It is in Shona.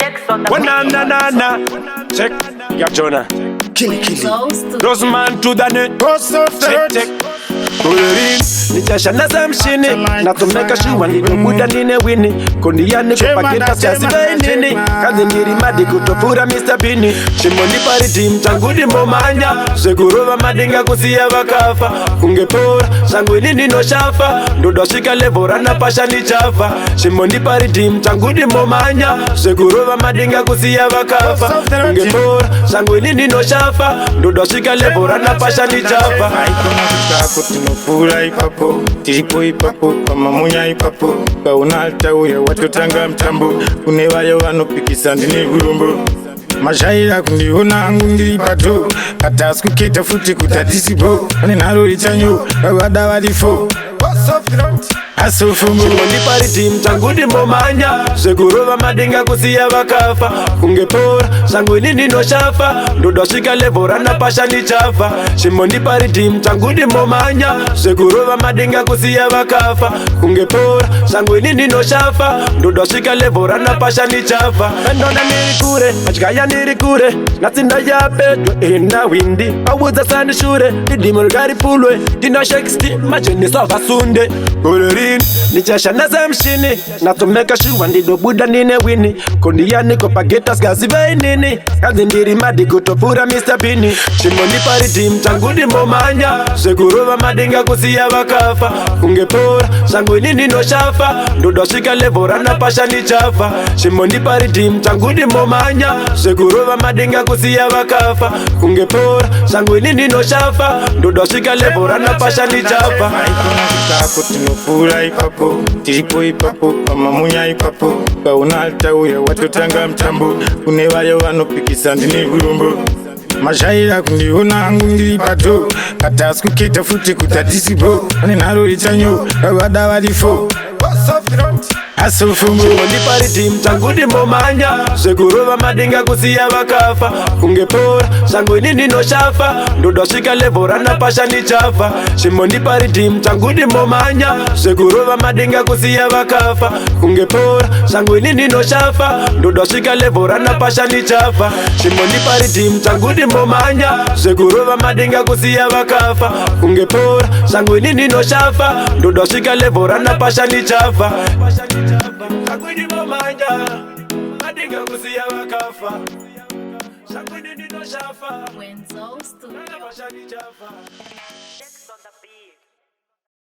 One na. Check. Yeah, Jonah. Kill. Roseman to the net. Check. Nichashana za mshini natumeka shuwa niko buda nine wini Kondiani kupakita siasi vei nini Kazi niri madi kutopura Mr. Bini Shimoni pariti mtangudi momanya Segurova madinga kusiya wakafa Ungepora sangu nini no shafa Ndodo shika levora na pasha ni chafa Shimoni pariti mtangudi momanya Segurova madinga kusiya wakafa Ungepora sangu nini no shafa Ndodo shika levora na pasha ni chafa Pula ipapo, tiripo ipapo, pamamunya ipapo Kaunalta uya watotanga mtambo Kunewayo wanopikisa ndini gurumbo Mashaira kundiona angu ndiri pato Katasku kita futi kutadisipo Ninaro lichanyo, kawada walifo Shimoni pariti mtangudi momanya Segurova madinga kusiya wakafa Ungepora sangu nini no shafa Ndodo shika levora na pasha ni chafa Shimoni pariti mtangudi momanya Segurova madinga kusiya wakafa Ungepora sangu nini no shafa Ndodo shika levora na pasha ni chafa Ndona nirikure, achikaya nirikure Natinda ya pedo ina windi Awuza sani shure, didi mulgari pulwe Dina sheksti, majeni sova sunde Nichashana za mshini natumeka shuwa ndido buda nine wini Kondiani kopageta skazi vei nini Kazi ndiri madi kutopura Mr. Bini Shimoni pariti mtangudi momanya Segurova madinga kusiya wakafa Ungepora sangu nini no shafa Ndodo shika levora na pasha ni chafa Shimoni pariti mtangudi momanya Segurova madinga kusiya wakafa Ungepora sangu nini no shafa Ndodo shika levora na pasha ni chafa Pula ipapo, tiripo ipapo, pamamunya ipapo Kaunalta uya watotanga mtambo Kunewayo wanopikisa ndini gurumbo Mashaira kundiona angu ndiri pato Katasku kita futi kutadisipo Ninaro lichanyo, kawada walifo Shimoni pariti mtangudi momanya Segurova madinga kusiya wakafa Ungepora sangu nini no shafa Ndodo shika levora na pasha ni chafa Shimoni pariti mtangudi momanya Segurova madinga kusiya wakafa Ungepora sangu nini no shafa Ndodo shika levora na pasha ni chafa Shimoni pariti mtangudi momanya Segurova madinga kusiya wakafa Ungepora sangu nini no shafa Ndodo shika levora na pasha ni chafa Shangwini momanya madinga kusiya wakafa Shangwini no shafa Wenzo Studio. Pasha ni chafa